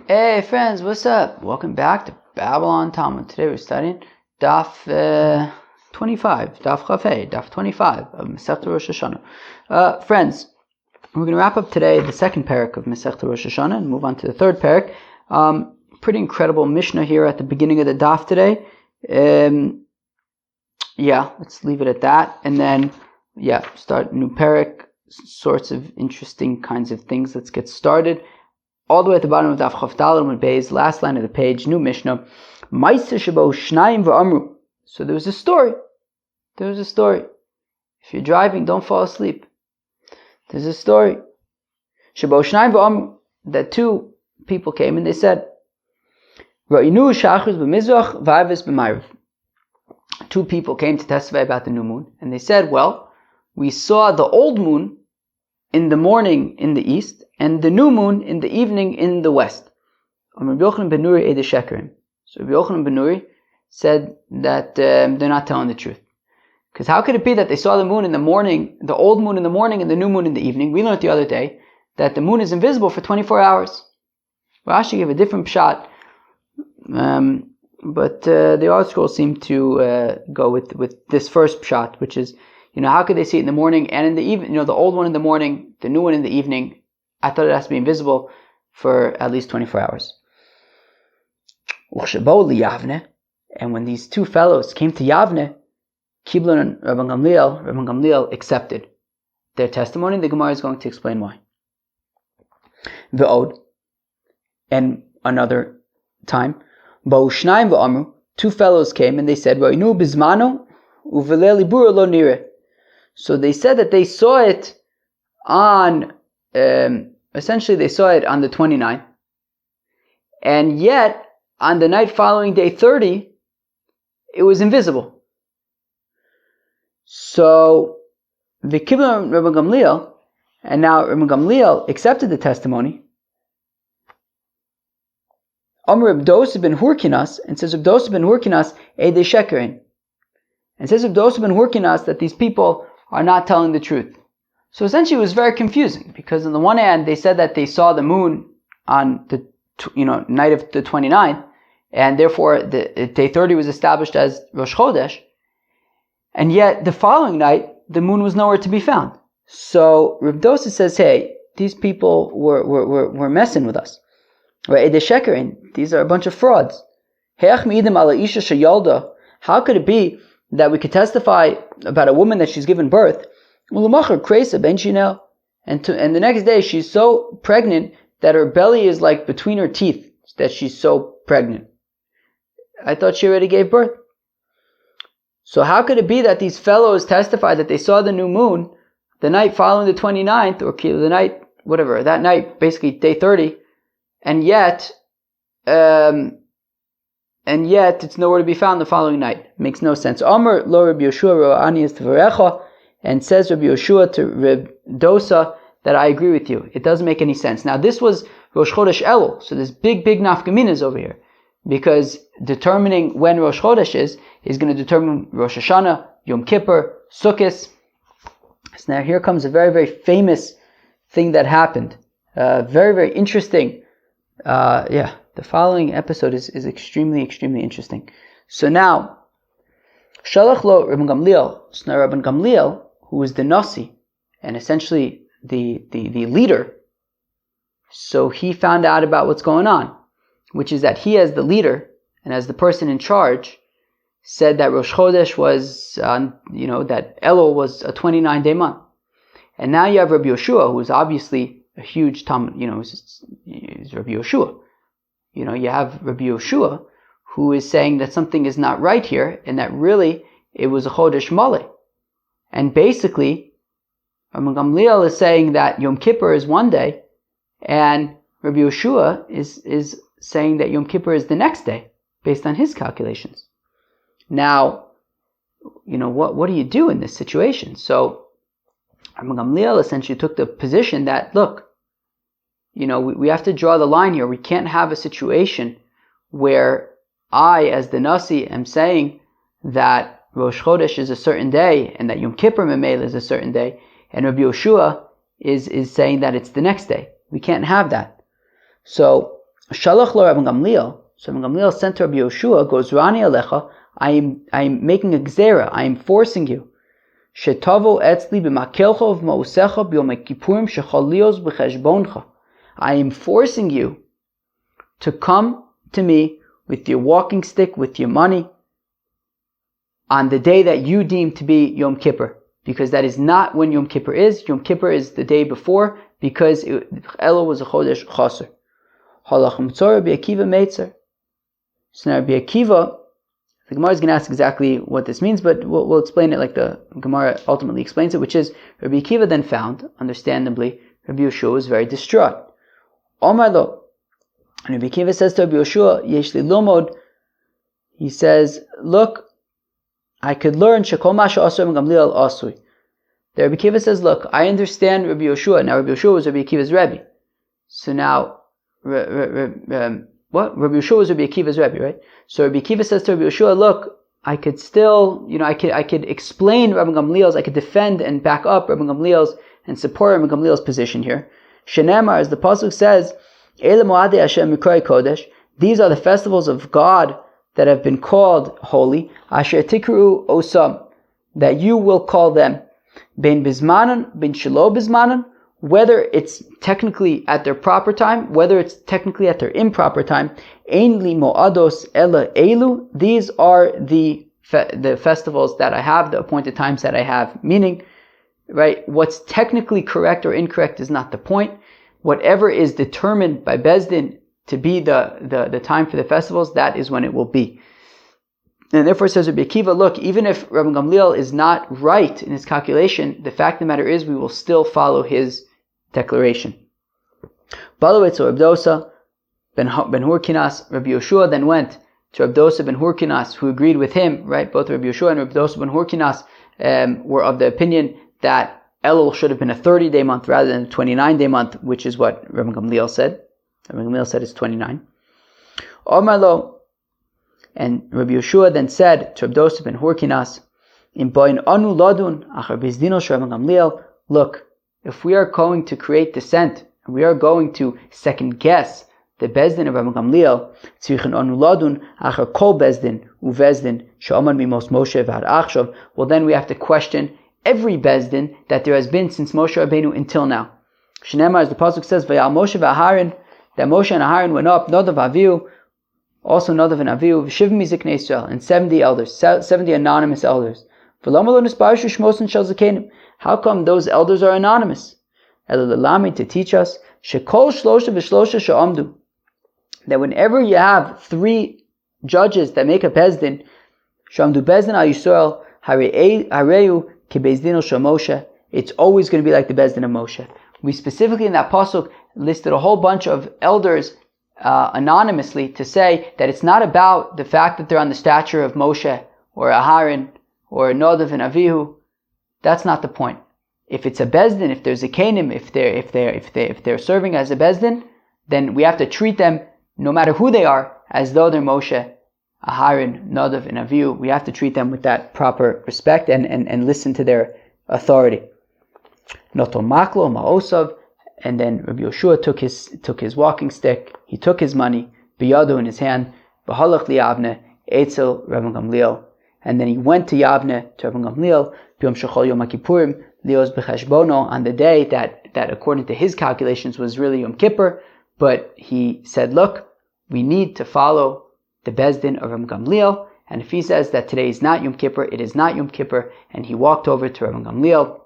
Hey friends, what's up? Welcome back to Babylon Talmud. Today we're studying Daf 25, Daf Chafei, Daf 25 of Masechta Rosh Hashanah. Friends, we're going to wrap up today the second parak of Masechta Rosh Hashanah and move on to the third parak. Pretty incredible Mishnah here at the beginning of the Daf today. Let's leave it at that. And then, start a new parak, sorts of interesting kinds of things. Let's get started. All the way at the bottom of Daf Chaf Daled Amud Beis, last line of the page, new Mishnah. Ma'aser shebo shnayim v'amru. So there was a story. If you're driving, don't fall asleep. There's a story. Shebo shnayim v'amru. That two people came and they said, Ra'inu shachris b'mizrach v'avis b'mayrav. Two people came to testify about the new moon, and they said, well, we saw the old moon in the morning in the east, and the new moon in the evening in the west. So Rabbi Yochanan ben Nuri said that they're not telling the truth. Because how could it be that they saw the moon in the morning, the old moon in the morning, and the new moon in the evening? We learned the other day that the moon is invisible for 24 hours. Rashi gave a different pshat, but the art scrolls seem to go with this first pshat, which is, how could they see it in the morning and in the evening? The old one in the morning, the new one in the evening. I thought it has to be invisible for at least 24 hours. And when these two fellows came to Yavne, Kiblon and Rabban Gamliel accepted their testimony. The Gemara is going to explain why. Ve'od. And another time, Bo'u shnayim v'amru, two fellows came and they said, Ra'inu bizmano uvelei libura lo nireh. So they said that they saw it on, essentially they saw it on the 29th. And yet, on the night following day 30, it was invisible. So, the Kibbutz Rabban Gamliel, and now Rabban Gamliel accepted the testimony. Amr Abdos ben Hurkinas, and says Abdos ben Hurkinas, Eidei Shekerin. And says Abdos ben Hurkinas that these people are not telling the truth. So essentially it was very confusing, because on the one hand they said that they saw the moon on the night of the 29th, and therefore the day 30 was established as Rosh Chodesh, and yet the following night the moon was nowhere to be found. So Reb Dosa says, hey, these people were messing with us. These are a bunch of frauds. How could it be that we could testify about a woman that she's given birth, and the next day she's so pregnant that her belly is like between her teeth, that she's so pregnant? I thought she already gave birth. So how could it be that these fellows testify that they saw the new moon the night following the 29th, or the night, whatever, that night, basically day 30, and yet it's nowhere to be found the following night? Makes no sense. Amr lo Rabbi Yoshua ro'ani es tvarecha, and says Rabbi Yoshua to Reb Dosa that I agree with you. It doesn't make any sense. Now this was Rosh Chodesh Elul, so there's big nafkaminas over here, because determining when Rosh Chodesh is going to determine Rosh Hashanah, Yom Kippur, Sukkot. So now here comes a very, very famous thing that happened. Very, very interesting. The following episode is extremely, extremely interesting. So now, Shalach lo Rabban Gamliel. So now Rabban Gamliel, who is the Nasi, and essentially the leader, so he found out about what's going on, which is that he, as the leader and as the person in charge, said that Rosh Chodesh was, that Elul was a 29-day month. And now you have Rabbi Yoshua, who is obviously a huge Talmud, he's Rabbi Yoshua. You have Rabbi Yoshua, who is saying that something is not right here, and that really it was a Chodesh Maleh. And basically, Rabban Gamliel is saying that Yom Kippur is one day, and Rabbi Yoshua is saying that Yom Kippur is the next day, based on his calculations. Now, what do you do in this situation? So, Rabban Gamliel essentially took the position that, look, we have to draw the line here. We can't have a situation where I, as the Nasi, am saying that Rosh Chodesh is a certain day and that Yom Kippur Memela is a certain day, and Rabbi Yoshua is saying that it's the next day. We can't have that. So Shalach lo Rabbi Gamliel. So Rabbi Gamliel sent to Rabbi Yoshua, goes Rani alecha, I am making a gzera, I am forcing you. Shetavo etzli b'makelcha v'ma'usecha b'yom kippurim shechalios b'cheshboncha. I am forcing you to come to me with your walking stick, with your money, on the day that you deem to be Yom Kippur. Because that is not when Yom Kippur is. Yom Kippur is the day before, because Elul was a Chodesh Chaser. Halach Mitzor Rabbi Akiva Meitzer. So now Rabbi Akiva, the Gemara is going to ask exactly what this means, but we'll explain it like the Gemara ultimately explains it, which is, Rabbi Akiva then found, understandably, Rabbi Yoshua was very distraught. Omar lo. And Rabbi Akiva says to Rabbi Yoshua, Yesh li lomod, he says, look, I could learn Shekol Masha Asur Gamliel Asui. The Rabbi Akiva says, look, I understand Rabbi Yoshua. Now Rabbi Yoshua was Rabbi Akiva's Rebbe. So now, Rabbi Yoshua was Rabbi Akiva's Rebbe, right? So Rabbi Akiva says to Rabbi Yoshua, look, I could still, I could explain Rabbi Gamliel's, I could defend and back up Rabbi Gamliel's and support Rabbi Gamliel's position here. Shenemar, as the pasuk says, Ele Moadei Hashem Mikrai Kodesh. These are the festivals of God that have been called holy. Asher Tikru Osam, that you will call them Ben Bizmanan, Ben Shelo Bizmanan, whether it's technically at their proper time, whether it's technically at their improper time. Ein li moados ela elu. These are the festivals that I have, the appointed times that I have. Meaning, right, what's technically correct or incorrect is not the point. Whatever is determined by Bezdin to be the time for the festivals, that is when it will be. And therefore says Rabbi Akiva, look, even if Rabbi Gamliel is not right in his calculation, the fact of the matter is we will still follow his declaration. Balawitz or Abdosa ben Hurkinas, Rabbi Yoshua then went to Abdosa ben Hurkinas, who agreed with him, right? Both Rabbi Yoshua and Abdosa ben Hurkinas were of the opinion that Elul should have been a 30-day month rather than a 29-day month, which is what Rabbi Gamliel said. Rabbi Gamliel said it's 29. Omar lo, and Rabbi Yoshua then said to Abdosa ben Hurkinas, in boin anu ladun achar bezdino Rabbi Gamliel, look, if we are going to create dissent and we are going to second guess the bezdin of Rabbi Gamliel, tzrichen anu ladun achar kol bezdin uvezdin she'amar mimos Moshe v'ad achshav, well then we have to question every bezdin that there has been since Moshe Rabbeinu until now. Shneimar, as the pasuk says, v'yal Moshe v'Aharon, that Moshe and Aharon went up, Nadav Avihu, also Nadav and Avihu, v'shiv miziknei Israel, and 70 elders, 70 anonymous elders. V'lama lo nisparshu shmosin shel zakenim. How come those elders are anonymous? Elalalami, to teach us, shekol shlosha v'shlosha she'amdu, that whenever you have 3 judges that make a bezdin, she'amdu bezdin al Yisrael, hareu ki bezdin shel Moshe, it's always going to be like the bezdin of Moshe. We specifically in that pasuk listed a whole bunch of elders anonymously to say that it's not about the fact that they're on the stature of Moshe or Aharon or Nadav and Avihu. That's not the point. If it's a bezdin, if there's a kenim, if they're serving as a bezdin, then we have to treat them, no matter who they are, as though they're Moshe, Aharon, Nadav, and Avihu. We have to treat them with that proper respect and listen to their authority. Noto maklo ma'osav, and then Rabbi Yoshua took his walking stick, he took his money, biyadu in his hand, v'halach li Yavne, etzel Rabbi Gamliel, and then he went to Yavne, to Rabbi Gamliel, b'yom shechol yom kippurim, lios b'cheshbono, on the day that according to his calculations was really Yom Kippur, but he said, look, we need to follow the bezdin of Rabbi Gamliel, and if he says that today is not Yom Kippur, it is not Yom Kippur, and he walked over to Rabbi Gamliel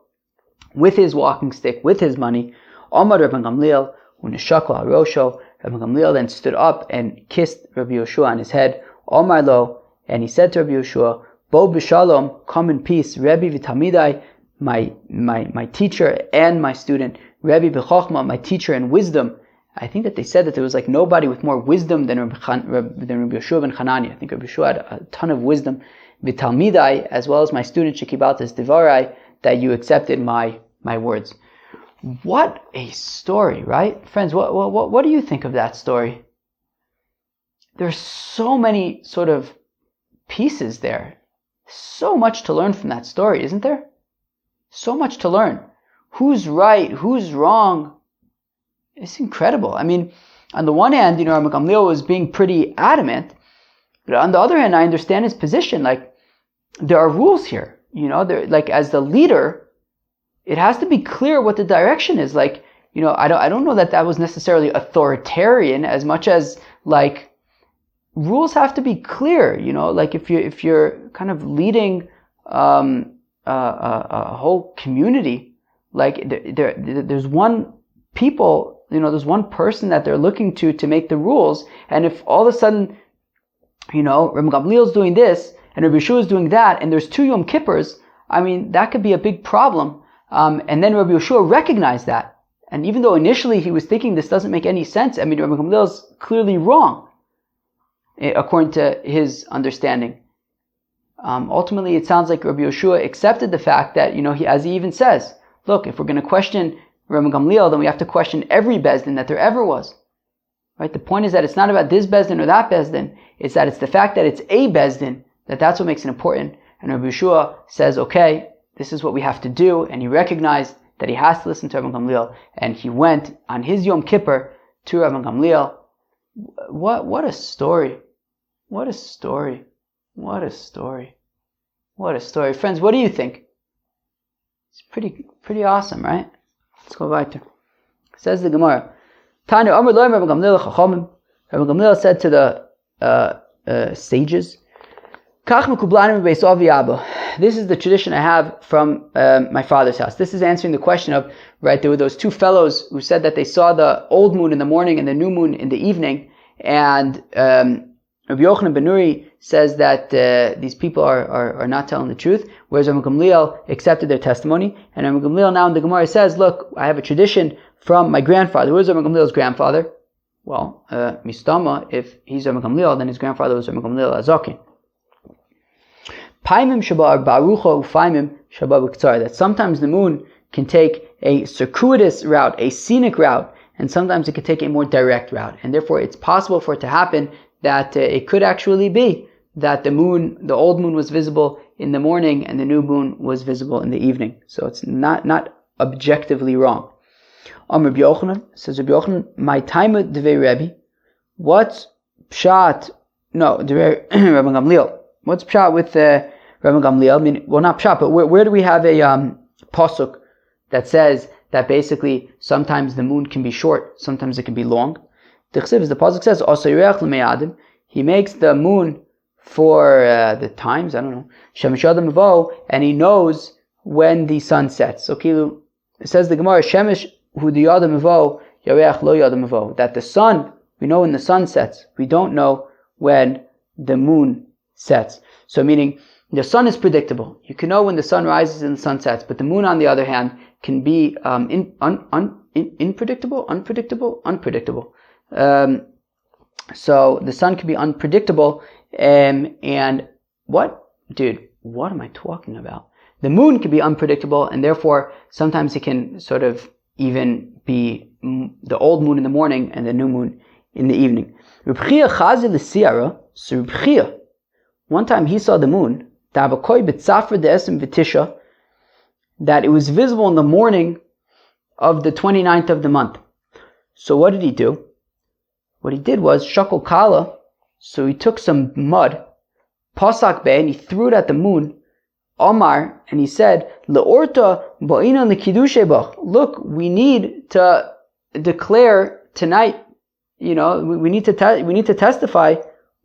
with his walking stick, with his money. Omar Rabbi Gamliel, unishakla rosho. Rabbi Gamliel then stood up and kissed Rabbi Yoshua on his head. Omar lo, and he said to Rabbi Yoshua, Bo b'shalom, come in peace, Rebbe v'talmidai, my teacher and my student, Rebbe b'chochma, my teacher in wisdom. I think that they said that there was like nobody with more wisdom than Rabbi Yoshua ben Hanani. I think Rabbi Yoshua had a ton of wisdom. V'talmidai, as well as my student, shekibatas divarai, that you accepted my words. What a story, right? Friends, what do you think of that story? There's so many sort of pieces there. So much to learn from that story, isn't there? So much to learn. Who's right? Who's wrong? It's incredible. I mean, on the one hand, Rabbi Gamliel was being pretty adamant, but on the other hand, I understand his position. Like, there are rules here. Like, as the leader, it has to be clear what the direction is. Like, I don't know that was necessarily authoritarian as much as, like, rules have to be clear. Like, if you're kind of leading a whole community, like, there's one people, there's one person that they're looking to make the rules, and if all of a sudden, Rabbi Gamliel's doing this and Rabbi Yeshua is doing that, and there's 2 Yom Kippurs, I mean, that could be a big problem. And then Rabbi Yeshua recognized that. And even though initially he was thinking this doesn't make any sense, I mean, Rabbi Gamliel's clearly wrong, according to his understanding. Ultimately, it sounds like Rabbi Yeshua accepted the fact that, as he even says, look, if we're going to question Rabbi Gamliel, then we have to question every Bezdin that there ever was. Right? The point is that it's not about this Bezdin or that Bezdin. It's that it's the fact that it's a Bezdin, that's what makes it important. And Rabbi Yeshua says, okay, this is what we have to do. And he recognized that he has to listen to Rabbi Gamliel. And he went on his Yom Kippur to Rabbi Gamliel. What a story. What a story. What a story. What a story. Friends, what do you think? It's pretty awesome, right? Let's go weiter. Says the Gemara. Tanya Amar Lo Rabbi Gamliel Chachamim. Rabbi Gamliel said to the sages, this is the tradition I have from my father's house. This is answering the question of, right, there were those 2 fellows who said that they saw the old moon in the morning and the new moon in the evening, and Rabbi Yochanan ben Nuri says that these people are not telling the truth, whereas Rabbi Gamliel accepted their testimony. And Rabbi Gamliel now in the Gemara says, look, I have a tradition from my grandfather. Who is Rabbi Gamliel's grandfather? Well, Mistama, if he's Rabbi Gamliel, then his grandfather was Rabbi Gamliel Azakin. Paimim shabar barucha ufaimim shabar b'ktsar. That sometimes the moon can take a circuitous route, a scenic route, and sometimes it can take a more direct route. And therefore, it's possible for it to happen that it could actually be that the old moon was visible in the morning and the new moon was visible in the evening. So it's not objectively wrong. Rabbi Yochanan, says Rabbi Yochanan, my time of Devei Rebbe, what's pshat? No, Devei Rabbi Gamliel. What's pshat with Rabbi Gamliel? I mean, well, not pshat, but where do we have a pasuk that says that basically sometimes the moon can be short, sometimes it can be long? The pasuk says, "Osayirech l'meyadim." He makes the moon for the times. I don't know. Shemeshadam avo, and he knows when the sun sets. So Kilu, it says the Gemara, Shemesh hu diyadam avo, yareach lo yadam avo. That the sun, we know when the sun sets. We don't know when the moon sets. So meaning, the sun is predictable. You can know when the sun rises and the sun sets, but the moon, on the other hand, can be unpredictable. So the sun can be unpredictable, and what am I talking about? The moon can be unpredictable, and therefore sometimes it can sort of even be the old moon in the morning and the new moon in the evening. So one time he saw the moon, that it was visible in the morning of the 29th of the month. So what did he do? What he did was shakol kala. So he took some mud, pasak be, and he threw it at the moon. Omar, and he said, "Leorta ba'ina lekidushe bach." Look, we need to declare tonight. We need to testify.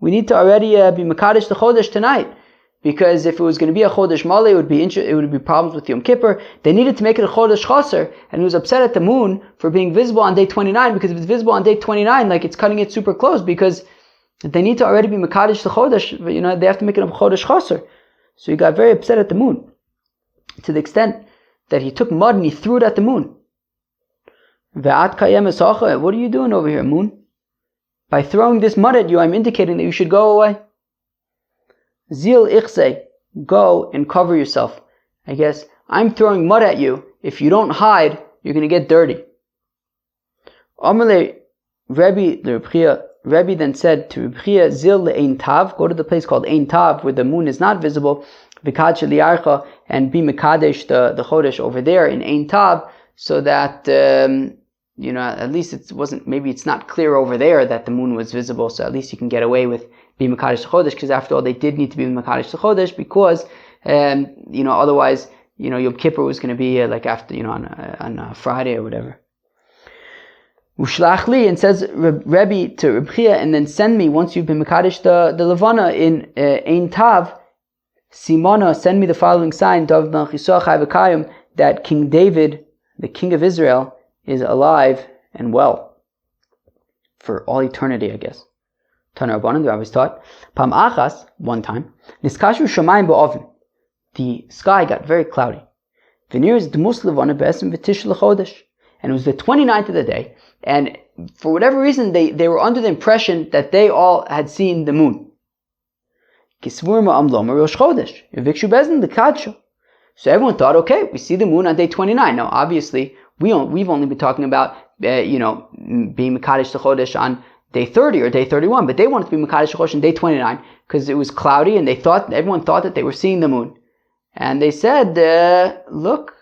We need to already be mekadesh the chodesh tonight. Because if it was going to be a chodesh male, it would be problems with Yom Kippur. They needed to make it a chodesh chaser, and he was upset at the moon for being visible on day 29, because if it's visible on day 29, like, it's cutting it super close, because they need to already be mekadesh the chodesh. They have to make it a chodesh chaser. So he got very upset at the moon, to the extent that he took mud and he threw it at the moon. What are you doing over here, moon? By throwing this mud at you, I'm indicating that you should go away. Zil ichse, go and cover yourself. I guess, I'm throwing mud at you. If you don't hide, you're going to get dirty. Amale Rebbe then said to Reb Chia, Zil le'ein tav, go to the place called Ein Tav, where the moon is not visible, v'kad sheliarcha, and be mekadesh the chodesh over there in Ein Tav, so that at least maybe it's not clear over there that the moon was visible, so at least you can get away with being Mekadesh Chodesh, because after all, they did need to be Mekadesh Chodesh, because, otherwise, Yom Kippur was going to be like after, on a Friday or whatever. Ushlach li, and says Rebbe to Reb Chia, and then send me, once you've been Mekadesh the Levana in Ein Tav, Simona, send me the following sign, David ben Chisah Chai v'Kayim, that King David, the king of Israel, is alive and well for all eternity, I guess. Tana Rabbanan, the rabbis taught. Pam achas, one time, niskashu shamayim ba'oven. The sky got very cloudy. V'nir is d'mus levana b'esem v'tish l'chodesh. And it was the 29th of the day, and for whatever reason, they were under the impression that they all had seen the moon. So everyone thought, okay, we see the moon on day 29. Now, obviously, we've only been talking about, being Mekadesh Chodesh on day 30 or day 31, but they wanted to be Mekadesh Chodesh on day 29 because it was cloudy, and everyone thought that they were seeing the moon. And they said, look,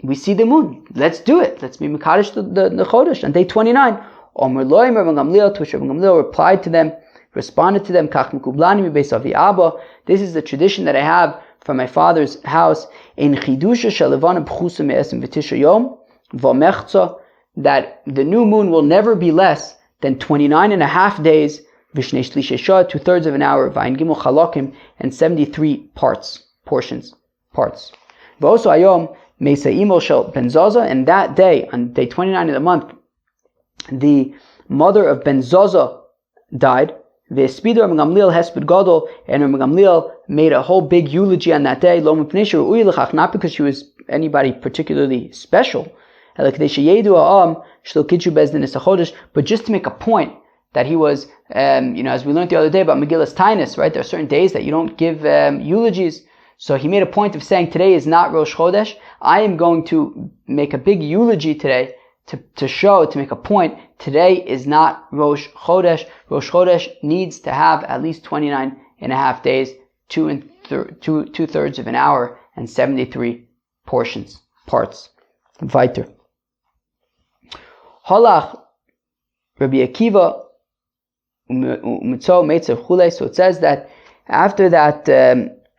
we see the moon. Let's do it. Let's be Mekadesh the Chodesh on day 29. Omer Lo Omer Ben Gamliel, to which Rabban Gamliel replied to them, responded to them, Kach Mekublani mi beis avi Abba. This is the tradition that I have from my father's house. In Chidusha Shalevana B'chusa Me'esim V'tisha Yom V'mechza, that the new moon will never be less than 29 and a half days, Vishnei Shlishe Shah, 2/3 of an hour, V'ayin Gimel Chalakim, and 73 parts. V'oso Ayom Meisa Imo Shel Ben Zaza, and that day, on day 29 of the month, the mother of Ben Zaza died. Ve'espidu Rabban Gamliel hesped gadol, and Rabban Gamliel made a whole big eulogy on that day. Lo mipnei sheru'ui l'chach, not because she was anybody particularly special, but just to make a point that he was, as we learned the other day about Megillas Tainus, right? There are certain days that you don't give eulogies. So he made a point of saying, today is not Rosh Chodesh. I am going to make a big eulogy today to make a point. Today is not Rosh Chodesh. Rosh Chodesh needs to have at least 29 and a half days, 2/3 of an hour, and 73 parts. Weiter. Halach Rabbi Akiva umitzo meitzav chulei. So it says that after that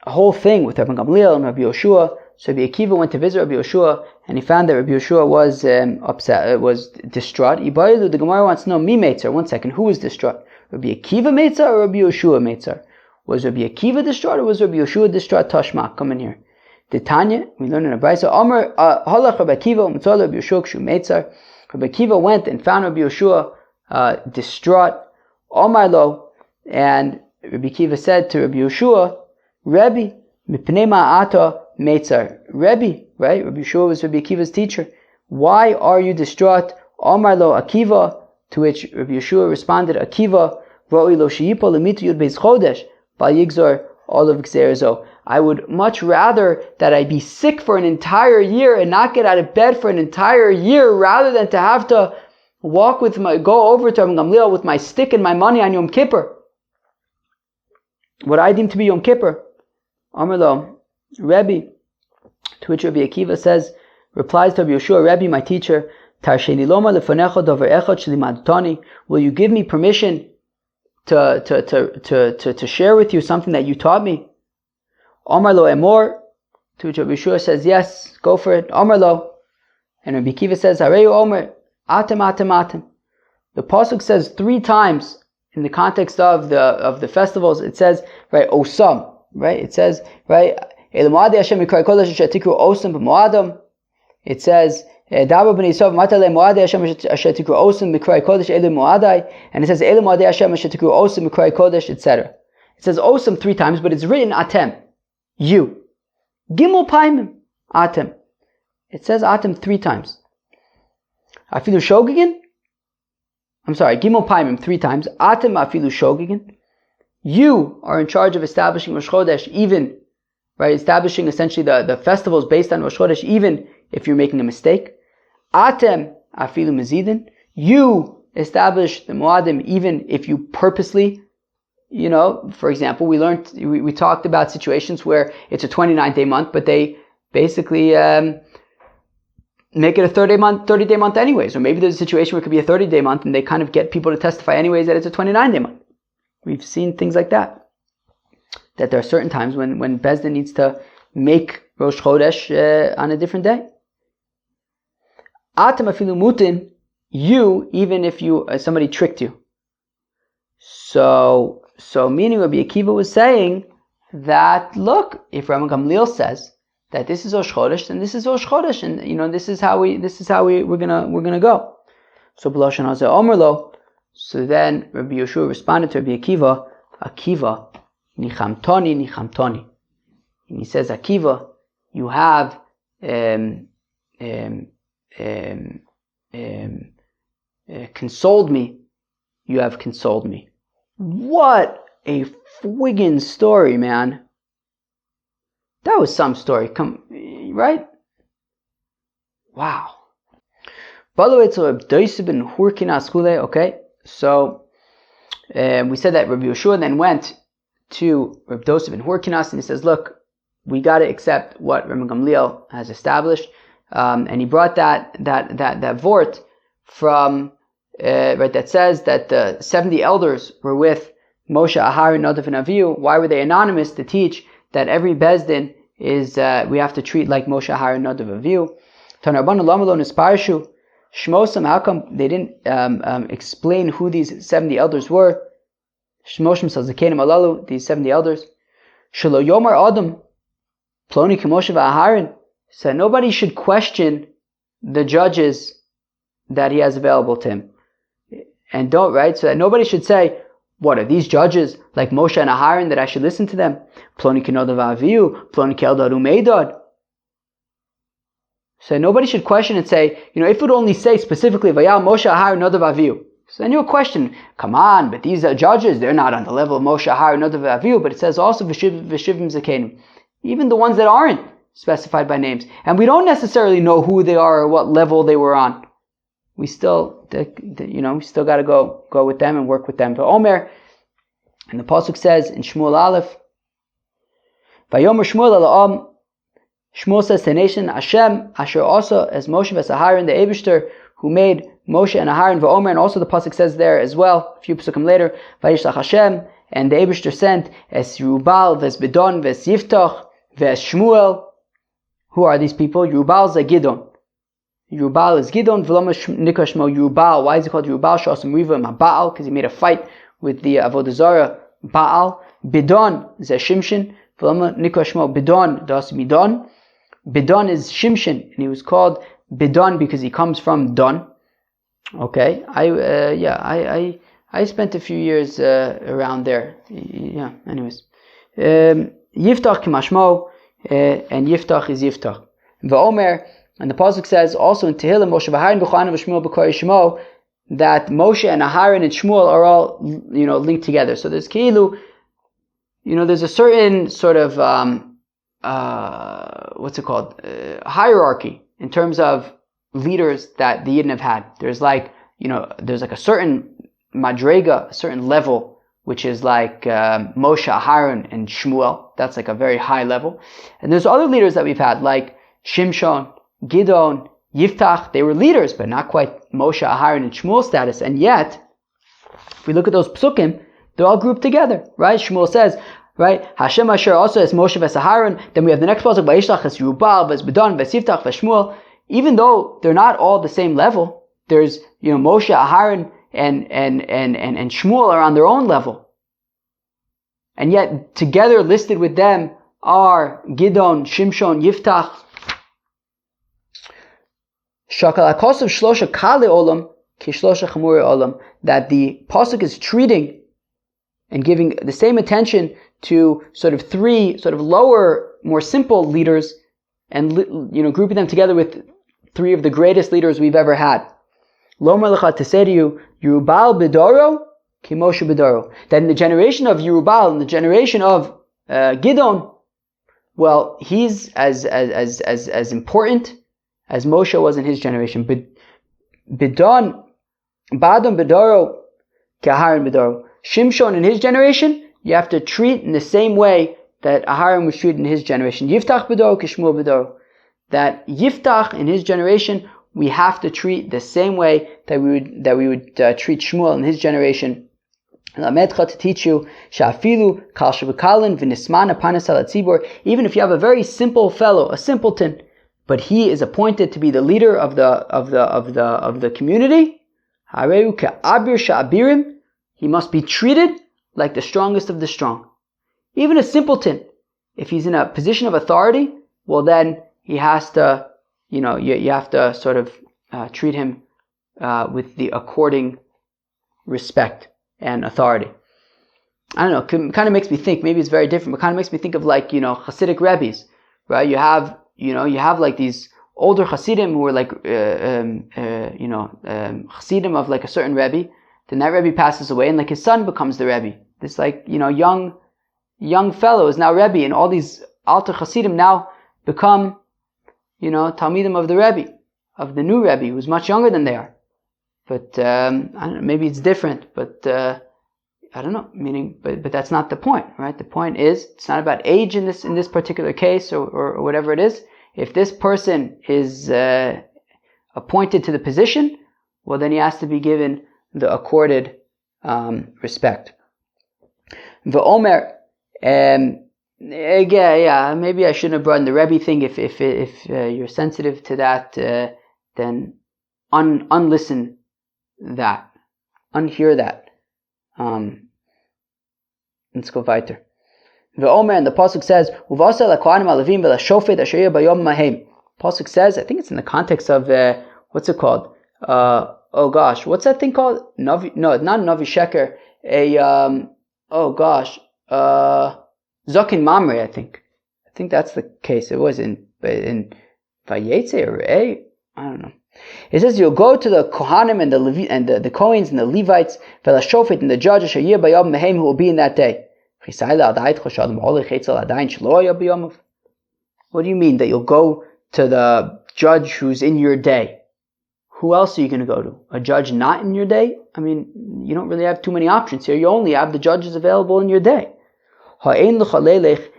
whole thing with Rabban Gamliel and Rabbi Yoshua, so Rabbi Akiva went to visit Rabbi Yoshua, and he found that Rabbi Yoshua was upset, was distraught. Ibayilu, the Gemara wants to know, mi meitzar. One second, who was distraught? Rabbi Akiva meitzar or Rabbi Yoshua meitzar? Was Rabbi Akiva distraught or was Rabbi Yoshua distraught? Tashma, come in here. The Tanya, we learn in a Brisa, Amar halach Rabbi Akiva umitzol Rabbi Yoshua kshu meitzar. Rabbi Akiva went and found Rabbi Yoshua distraught. Amar lo, and Rabbi Akiva said to Rabbi Yoshua, Rebbe, mipnei ma'ata meitzar. Rebbe, right? Rabbi Yoshua was Rabbi Akiva's teacher. Why are you distraught? Amar lo Akiva, to which Rabbi Yoshua responded, Akiva, ro'i lo sheyipo lemitu yud beis chodesh, bal yigzor olav gzerazo. I would much rather that I be sick for an entire year and not get out of bed for an entire year, rather than to have to go over to Rabban Gamliel with my stick and my money on Yom Kippur. What I deem to be Yom Kippur. Amar lo, Rebbe, to which Rabbi Akiva replies to Rabbi Yoshua, Rebbe, my teacher, Tarsheni loma lefanecha davar echad shelimadtani. Will you give me permission to share with you something that you taught me? Amar lo emor, to which Rabbi Yoshua says, yes, go for it. Amar lo, and Rabbi Akiva says, Hareyu omer, atem atem atem. The pasuk says 3 times in the context of the festivals. It says, right, osam, right? It says, right, Elamadi Hashem mikray kodesh asher tikru osam b'moadam. It says, Daba b'nei Yisrael matale moadei Hashem asher tikru osam mikray kodesh elu moadai, and it says Elu moadei Hashem asher tikru osam mikray kodesh, etc. It says osam 3 times, but it's written atem, you. Gimel paimim, atem. It says atem 3 times. Afilu shogigin. I'm sorry, gimel paimim 3 times. Atem afilu shogigin. You are in charge of establishing Rosh Chodesh, even, right, establishing essentially the festivals based on Rosh Chodesh, even if you're making a mistake. Atem afilu mezidin. You establish the Moadim even if you purposely, for example, we talked about situations where it's a 29-day month, but they basically make it a 30-day month anyways. Or maybe there's a situation where it could be a 30-day month and they kind of get people to testify anyways that it's a 29-day month. We've seen things like that. That there are certain times when Bezdin needs to make Rosh Chodesh on a different day. Atam afilu mutin, you, even if somebody tricked you. So meaning Rabbi Akiva was saying that, look, if Rabbi Gamliel says that this is Rosh Chodesh, then this is Rosh Chodesh, and this is how we're gonna go. So B'lashon hazeh Omer lo. So then Rabbi Yeshua responded to Rabbi Akiva, Akiva, nichamtoni. And he says, Akiva, you have consoled me. You have consoled me. What a friggin' story, man. That was some story. Right? Wow. Okay, so we said that Rabbi Yeshua then went to Rabbi Dosa ben Hurkinas and he says, look, we got to accept what Rabbi Gamliel has established. And he brought that vort from right, that says that the 70 elders were with Moshe, Aharon, Nadav, and Avihu. Why were they anonymous? To teach that every Bezdin is we have to treat like Moshe, Aharon, Nadav, Avihu. Tanarbanu Lamalon is Parshu. Shmosam, how come they didn't explain who these 70 elders were? Shmoshim Salzakenim Alalu, these 70 elders. Shelo Yomar Adam, Ploni Kemoshe Aharon. So nobody should question the judges that he has available to him. And don't, right? So that nobody should say, what are these judges like Moshe and Aharon that I should listen to them? Ploni Kenodav Avihu, Ploni Keldad Umeidad. So nobody should question and say, if it would only say specifically, Vayal Moshe Aharon Nadav Avihu. So then you'll question, come on, but these judges, they're not on the level of Moshe Aharon Nadav Avihu, but it says also V'shivim Zakenim. Even the ones that aren't specified by names. And we don't necessarily know who they are or what level they were on. We still, we still got to go with them and work with them. But Omer, and the pasuk says in Shmuel Aleph, Vayomer Shmuel Ala'am, Shmuel says to the nation, Hashem, Asher also as Moshe v'Aharon, the Eibishter, who made Moshe and Aharon v'Omer, and also the pasuk says there as well, a few pasukim later, Vayishlach Hashem, and the Eibishter sent es Yerubal, v'es Bidon, v'es Yiftach, v'es Shmuel. Who are these people? Yerubal is Gidon. Yerubal is Gidon. V'loma nikra shmo Yerubal. Why is he called Yerubal? Sh'asam riva ma'Baal, because he made a fight with the Avodah Zarah Baal. Bidon is a Shimshin. V'loma nikra shmo Bidon das Midon. Bidon is Shimshin, and he was called Bidon because he comes from Don. Okay, I spent a few years around there. Yeah. Anyways, Yiftach Kimashmo. And Yiftach is Yiftach. V'Omer, and the pasuk says also in Tehillim, Moshe v'Aharon v'Chohanim v'Shmuel b'Korei Shmo, that Moshe and Aharon and Shmuel are all linked together. So there's Keilu, there's a certain sort of hierarchy in terms of leaders that the Yidden have had. There's like a certain madrega, a certain level, which is like Moshe, Aharon, and Shmuel. That's like a very high level. And there's other leaders that we've had, like Shimshon, Gidon, Yiftach. They were leaders, but not quite Moshe, Aharon, and Shmuel status. And yet, if we look at those psukim, they're all grouped together, right? Shmuel says, right, Hashem Asher also as Moshe v'es Aharon. Then we have the next pasuk, Vayishlach es Yerubal, v'es Bidon, v'es Yiftach, v'es Shmuel. Even though they're not all the same level, there's, Moshe, Aharon, and Shmuel are on their own level. And yet, together listed with them are Gidon, Shimshon, Yiftach. Shakal HaKosav Shlosha Kale Olam Ki Shlosha Chamuri Olam. That the pasuk is treating and giving the same attention to sort of three, sort of lower, more simple leaders, and grouping them together with three of the greatest leaders we've ever had. Lomer lecha to say to you, Yerubal Bidoro Ki Moshe Bidoro. That in the generation of Yerubal, in the generation of Gidon, well, he's as important as Moshe was in his generation. Bidon Bidoro Ki Aharon Bidoro. Shimshon in his generation, you have to treat in the same way that Aharon was treated in his generation. Yiftach Bidoro Ki Shmuel Bidoro. that Yiftach in his generation, we have to treat the same way that we would treat Shmuel in his generation. To teach you, even if you have a very simple fellow, a simpleton, but he is appointed to be the leader of the community, he must be treated like the strongest of the strong. Even a simpleton, if he's in a position of authority, well then he has to, you have to sort of treat him with the according respect and authority. I don't know, it kind of makes me think, maybe it's very different, but kind of makes me think of like, Hasidic Rebbes, right? You have like these older Hasidim who were like, Hasidim of like a certain Rebbe, then that Rebbe passes away and like his son becomes the Rebbe. This like, young fellow is now Rebbe, and all these alter Hasidim now become, Talmidim of the Rebbe, of the new Rebbe, who's much younger than they are. But, I don't know, maybe it's different, but, I don't know, but that's not the point, right? The point is, it's not about age in this particular case or whatever it is. If this person is, appointed to the position, well then he has to be given the accorded, respect. V'omer, maybe I shouldn't have brought in the Rebbe thing. If you're sensitive to that, then unlisten that, unhear that. Let's go weiter. V'omer, and the pasuk says, "Uvasa lakohanim alavim v'lashofet asher yeh bayom mahem." Pasuk says, I think it's in the context of what's it called? What's that thing called? Navi? No, it's not Navi Sheker. Zokin Mamre. I think that's the case. It was in Vayetze or I don't know. It says you'll go to the Kohanim and the the Kohanes and the Levites, v'lashofet and the judge asher yeh bayom mahem, who will be in that day. What do you mean that you'll go to the judge who's in your day? Who else are you going to go to? A judge not in your day? I mean, you don't really have too many options here. You only have the judges available in your day. But the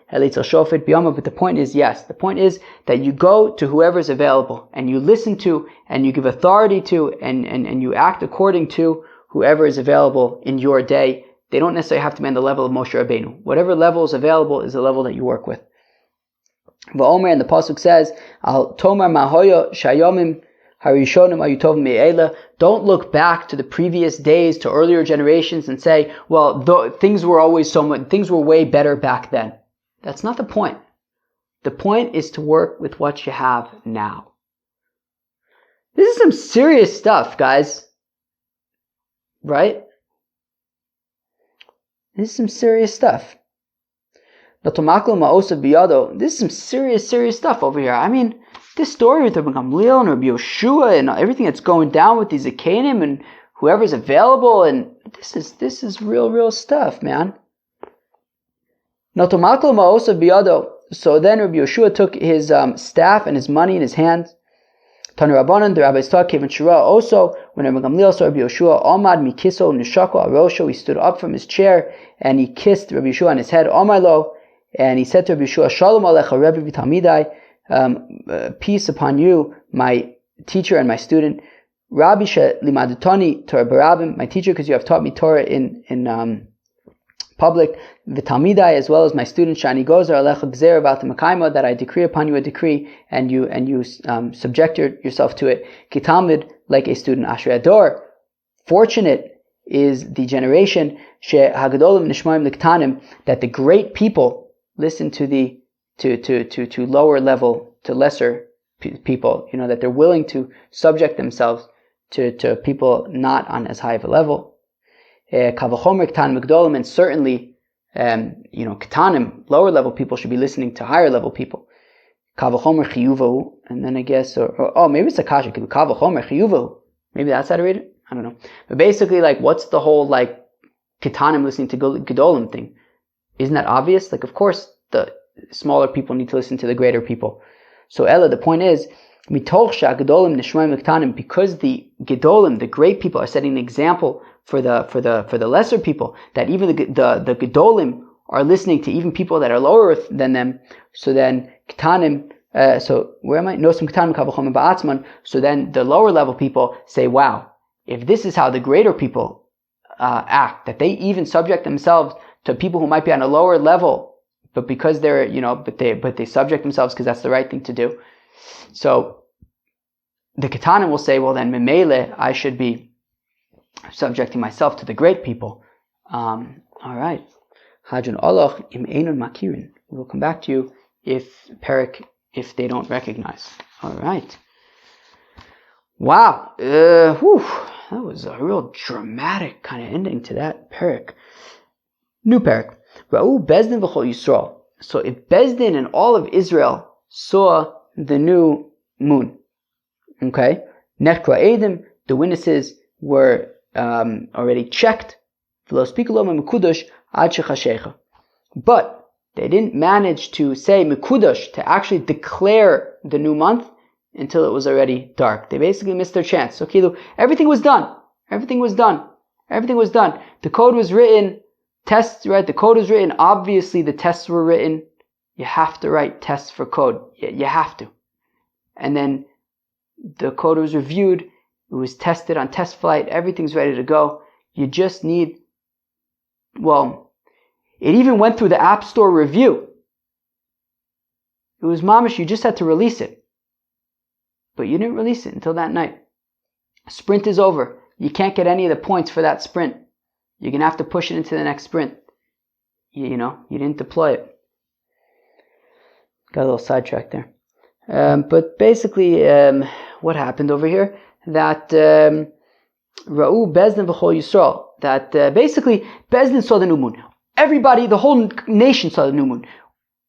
point is, yes, the point is that you go to whoever's available and you listen to and you give authority to and you act according to whoever is available in your day. They don't necessarily have to be on the level of Moshe Rabbeinu. Whatever level is available is the level that you work with. V'omer, and the pasuk says, "Al tomar mahoya shayomim harishonim ayutov me'ela." Don't look back to the previous days, to earlier generations, and say, "Well, things were way better back then." That's not the point. The point is to work with what you have now. This is some serious stuff, guys. Right? This is some serious stuff. This is some serious stuff over here. I mean, this story with Rabbi Gamliel and Rabbi Yoshua and everything that's going down with these Akanim and whoever's available, and this is real stuff, man. So then Rabbi Yoshua took his staff and his money in his hands. Tanu Rabbanan, the rabbis taught, Kevin Shura also, when Rabbi Gamliel saw Rabbi Yoshua, Amad Mikiso Nishako Arosho, he stood up from his chair and he kissed Rabbi Yoshua on his head, Amarlo, and he said to Rabbi Yoshua, Shalom Alecha Rebbe V'Talmidai, peace upon you, my teacher and my student. Rabbi Limadutani Torah Barabim, my teacher, because you have taught me Torah in public. V'Talmidai, as well as my student. Shani Gozer Alecha Gzer V'Ata Makaima, that I decree upon you a decree and you subject yourself to it. Kitalmid, like a student. Asher Ador, fortunate is the generation she Hagadolim Nishmaim Liktanim, that the great people listen to the to lower level, to lesser people, that they're willing to subject themselves to people not on as high of a level. Kavachomer Ktanim Gdolim, and certainly, Ktanim, lower level people should be listening to higher level people. Kavachomer Chiyuvahu, and then I guess, maybe it's a kasha, Kavachomer Chiyuvahu. Maybe that's how to read it? I don't know. But basically, what's the whole, Ktanim listening to Gdolim thing? Isn't that obvious? Of course, the smaller people need to listen to the greater people. So Ella, the point is, because the Gedolim, the great people, are setting an example for the lesser people, that even the Gedolim are listening to even people that are lower than them. So then Ktanim So where am I? Nosum ketanim kal v'chomer ba'atzman. So then the lower level people say, wow, if this is how the greater people act, that they even subject themselves to people who might be on a lower level, but because they're, but they subject themselves because that's the right thing to do. So the ketanim will say, well then, memele, I should be subjecting myself to the great people. All right. Hadron Allah im einun makirin. We'll come back to you if they don't recognize. All right. Wow. That was a real dramatic kind of ending to that parak. New parak. Ra'u Bezdin v'chol Yisrael. So if Bezdin and all of Israel saw the new moon, okay, Nechra Edim, the witnesses were already checked. But they didn't manage to say Mekudash, to actually declare the new month until it was already dark. They basically missed their chance. So everything was done. Everything was done. The code was written, tests, right? The code was written. Obviously the tests were written. You have to write tests for code. You have to. And then the code was reviewed. It was tested on test flight. Everything's ready to go. You just need, it even went through the App Store review. It was mamish, you just had to release it. But you didn't release it until that night. Sprint is over. You can't get any of the points for that sprint. You're going to have to push it into the next sprint. You didn't deploy it. Got a little sidetracked there. But basically, what happened over here? That Ra'u Bezdin v'chol Yisrael. That basically, Bezdin saw the new moon. Everybody, the whole nation saw the new moon.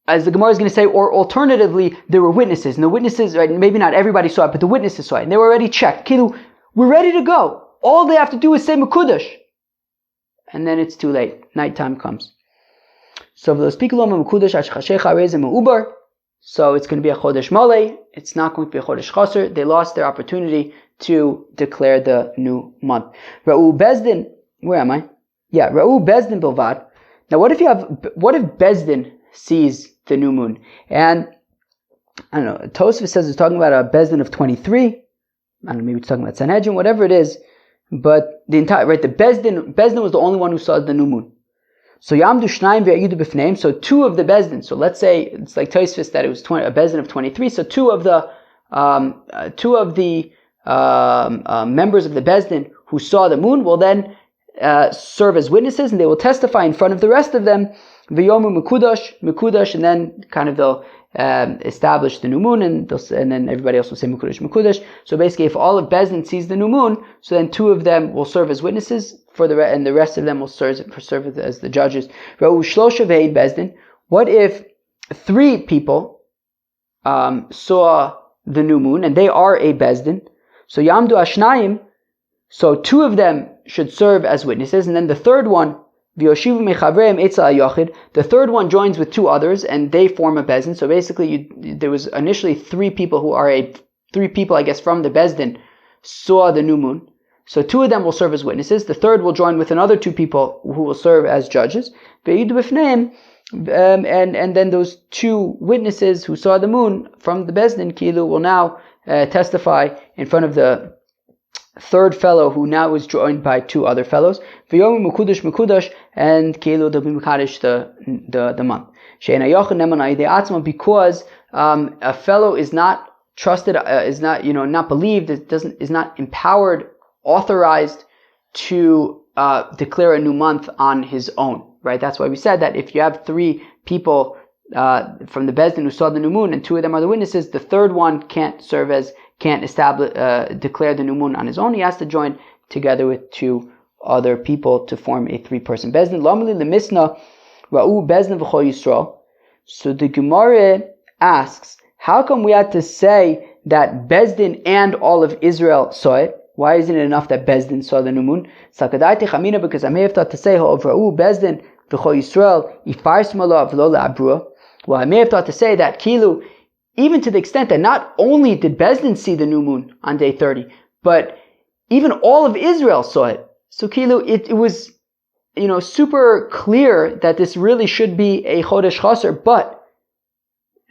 As the Gemara is going to say, or alternatively, there were witnesses. And the witnesses, right, maybe not everybody saw it, but the witnesses saw it. And they were already checked. We're ready to go. All they have to do is say Mekudash. And then it's too late. Nighttime comes. So it's going to be a Chodesh Malay. It's not going to be a Chodesh Chaser. They lost their opportunity to declare the new month. Ra'u Bezdin, where am I? Yeah, Ra'u Bezdin Bilvad. Now what if Bezdin sees the new moon? And I don't know, Tosfos says it's talking about a Bezdin of 23. I don't know, maybe it's talking about Sanhedrin, whatever it is. But the Bezdin was the only one who saw the new moon. So Yamdu Shnaim ve'ayidu b'fneim. So two of the Bezdin. So let's say it's like Tosfos that it was a Bezdin of 23. So two of the members of the Bezdin who saw the moon will then serve as witnesses, and they will testify in front of the rest of them. V'yomu Mekudash, and then kind of they'll establish the new moon, and then everybody else will say Mekudash. So basically, if all of Bezdin sees the new moon, so then two of them will serve as witnesses and the rest of them will serve as the judges. Ra'u Shlosha ve'ed Bezdin. What if three people saw the new moon, and they are a Bezdin? So Yamdu Ashnayim. So two of them should serve as witnesses, and then the third one, the third one joins with two others, and they form a Bezdin. So basically, there was initially three people, I guess, from the Bezdin saw the new moon. So two of them will serve as witnesses. The third will join with another two people who will serve as judges. And then those two witnesses who saw the moon from the Bezdin, will now testify in front of the third fellow who now is joined by two other fellows. Mekudash, and they'll be Mekadesh the month. Because a fellow is not trusted, is not not believed, is not empowered, authorized to declare a new month on his own. Right? That's why we said that if you have three people from the Bezdin who saw the new moon, and two of them are the witnesses, the third one can't establish, declare the new moon on his own. He has to join together with two other people to form a three-person Bezdin. Lamali lemisna ra'u Bezdin v'chol Yisrael. So the Gemara asks, how come we had to say that Bezdin and all of Israel saw it? Why isn't it enough that Bezdin saw the new moon? Sakadaiti chamina, because I may have thought to say ra'u Bezdin v'chol Yisrael ifars malav lo la'abrua. Well, I may have thought to say that even to the extent that not only did Bezdin see the new moon on day 30, but even all of Israel saw it. So it was, super clear that this really should be a Chodesh Chaser, but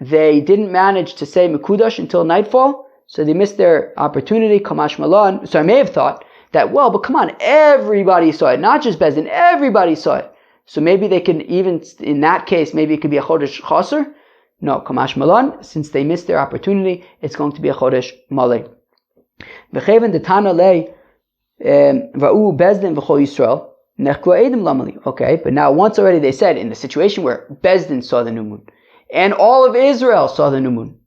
they didn't manage to say Mekudash until nightfall, so they missed their opportunity. Kamash Malan. So I may have thought that, well, but come on, everybody saw it, not just Bezdin, everybody saw it. So maybe they can, even in that case, maybe it could be a Chodesh Chaser. No, Kamash Malan, since they missed their opportunity, it's going to be a Chodesh Maleh. V'cheven de Tana lei va'u Bezdin v'chol Yisrael nechku edim lamali. Okay, but now once already they said in the situation where Bezdin saw the new moon and all of Israel saw the new moon,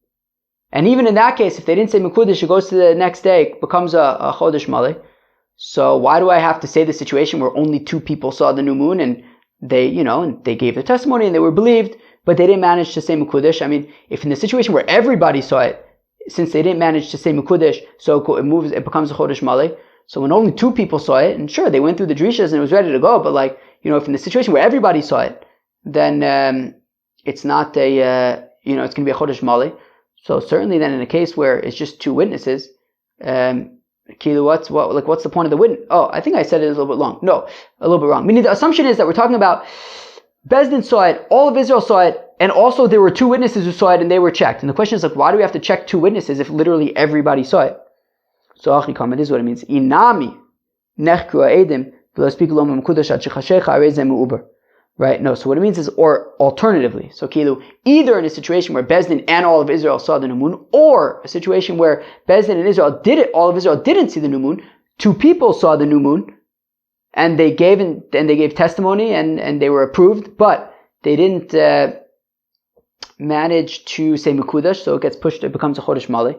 and even in that case, if they didn't say Mekudesh, it goes to the next day, it becomes a Chodesh Maleh. So why do I have to say the situation where only 2 people saw the new moon and they, and they gave their testimony and they were believed, but they didn't manage to say Mekudesh? I mean, if in the situation where everybody saw it, since they didn't manage to say Mekudesh, so it becomes a Chodesh Maleh. So when only 2 people saw it, and sure, they went through the drishas and it was ready to go, but if in the situation where everybody saw it, then it's not it's going to be a Chodesh Maleh. So certainly then in a case where it's just 2 witnesses, what's the point of the witness? Oh, I think I said it a little bit long. No, a little bit wrong. Meaning the assumption is that we're talking about Bezdin saw it, all of Israel saw it, and also there were 2 witnesses who saw it and they were checked. And the question is why do we have to check 2 witnesses if literally everybody saw it? So Achikam, this is what it means. Inami nechku edim v'lo speak lo mekudash ad shechashecha arezem uber. Right? No. So what it means is, or alternatively, so either in a situation where Bezdin and all of Israel saw the new moon, or a situation where Bezdin and Israel did it, all of Israel didn't see the new moon, 2 people saw the new moon, and they gave testimony and they were approved, but they didn't manage to say Mekudash, so it becomes a Chodesh Maleh.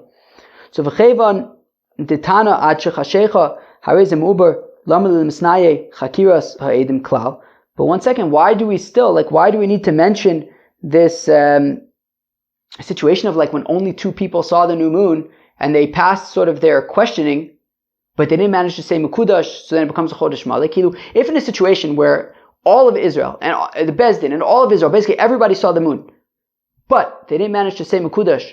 So v'chevan detana ad shechashecha harezem uber lamal l'misnaye chakiras ha'edim klal. But one second, why do we need to mention this situation of when only 2 people saw the new moon and they passed sort of their questioning, but they didn't manage to say Mekudash, so then it becomes a Chodesh Maleh. If in a situation where all of Israel and the Bezdin and all of Israel, basically everybody saw the moon, but they didn't manage to say Mekudash,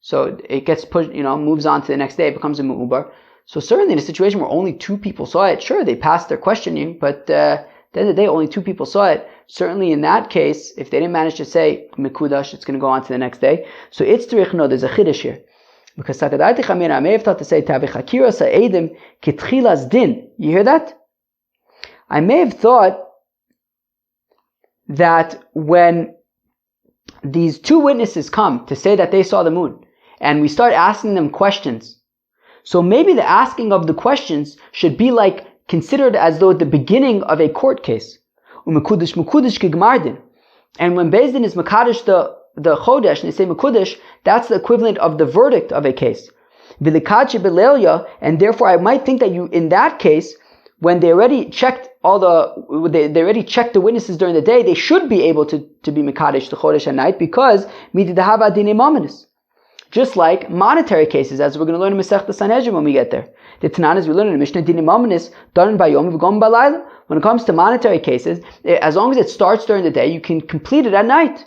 so it gets pushed, moves on to the next day, it becomes a Mu'ubar. So certainly in a situation where only 2 people saw it, sure, they passed their questioning, but at the end of the day, only 2 people saw it. Certainly in that case, if they didn't manage to say Mekudash, it's going to go on to the next day. So it's Tzrichno, there's a Chiddush here. Because Sakadaiti Chamina, I may have thought to say, Tavi Chakiras Ha'edim Kitchilas Din. You hear that? I may have thought that when these 2 witnesses come to say that they saw the moon, and we start asking them questions, so maybe the asking of the questions should be considered as though the beginning of a court case. Umekudish Mekudish Kigmardin. And when Bezdin is Mekadesh the Chodesh, and they say Mekudish, that's the equivalent of the verdict of a case. Vilikachi Belelia, and therefore I might think that in that case, when they already checked they already checked the witnesses during the day, they should be able to be Mekadesh the Chodesh at night, because Mididahava Dine Mominus. Just like monetary cases, as we're going to learn in Masechta Sanhedrin when we get there. The Tananas we learn in Mishnah Dine Mominus, done by Yom V'gom Balayla. When it comes to monetary cases, as long as it starts during the day, you can complete it at night.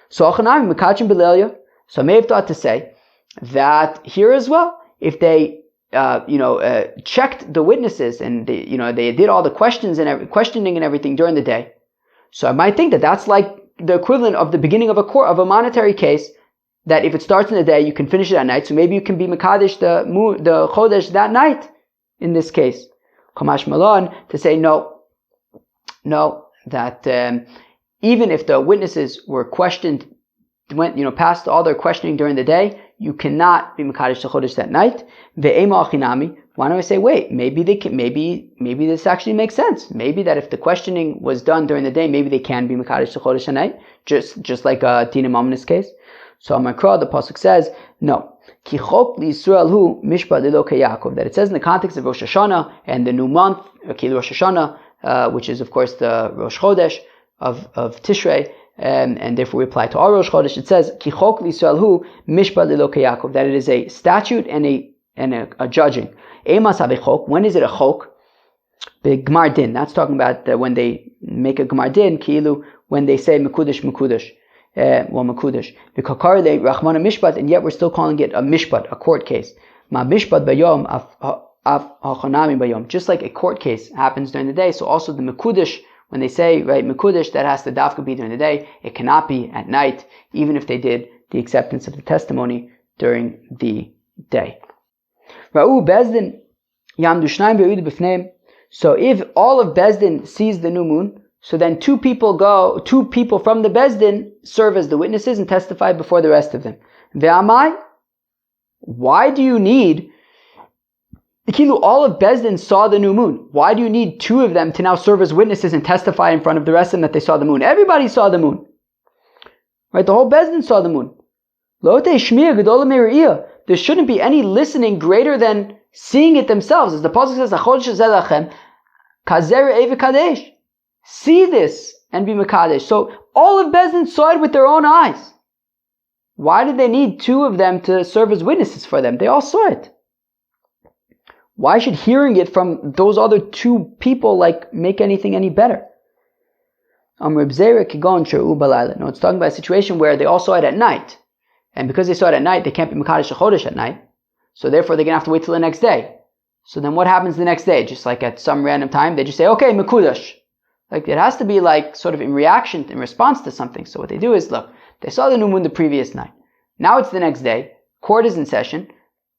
So Achanami Mekachim Belelia. So I may have thought to say that here as well, if they checked the witnesses and they did all the questioning and everything during the day. So I might think that that's like the equivalent of the beginning of a monetary case, that if it starts in the day, you can finish it at night. So maybe you can be Mekadesh the Chodesh that night in this case. Kamash Malon, to say no, that even if the witnesses were questioned, past all their questioning during the day, you cannot be Mekadesh the Chodesh that night. Ve'ema achinami. Why don't I say, wait, maybe this actually makes sense. Maybe that if the questioning was done during the day, maybe they can be Mekadesh the Chodesh at night, just like Tina Mominus case. So Makra, the pasuk says, no. Ki chok liYisrael hu mishpat lilo Yaakov. That it says in the context of Rosh Hashanah and the new month, Rosh Hashanah, which is of course the Rosh Chodesh of Tishrei, and therefore we apply to our Rosh Chodesh. It says Ki chok liYisrael hu mishpat lilo Yaakov. That it is a statute and a judging. Emas habechok. When is it a chok? The Gmar Din. That's talking about when they make a Gmar Din, ki'ilu, when they say Mekudesh. Mekudesh. V'kakarle Rachmana Mishpat, and yet we're still calling it a Mishpat, a court case. Ma Mishpat Bayom Af Hachanami Bayom. Just like a court case happens during the day, so also the Mekudesh, when they say, right, Mekudesh, that has to dafka be during the day, it cannot be at night, even if they did the acceptance of the testimony during the day. Ra'u Bezdin Yamdu Shnayim Be'udu B'fneim. So if all of Bezdin sees the new moon, so then two people from the Bezdin serve as the witnesses and testify before the rest of them. Ve'amai, why do you need, all of Bezdin saw the new moon. Why do you need two of them to now serve as witnesses and testify in front of the rest of them that they saw the moon? Everybody saw the moon. Right? The whole Bezdin saw the moon. There shouldn't be any listening greater than seeing it themselves. As the Pasuk says, see this and be Mekadesh. So all of Bezdin saw it with their own eyes. Why did they need two of them to serve as witnesses for them? They all saw it. Why should hearing it from those other two people make anything any better? No, it's talking about a situation where they all saw it at night. And because they saw it at night, they can't be Mekadesh Chodesh at night. So therefore they're going to have to wait till the next day. So then what happens the next day? Just at some random time, they just say, okay, Mekudash. It has to be sort of in response to something. So what they do is, look, they saw the new moon the previous night. Now it's the next day. Court is in session.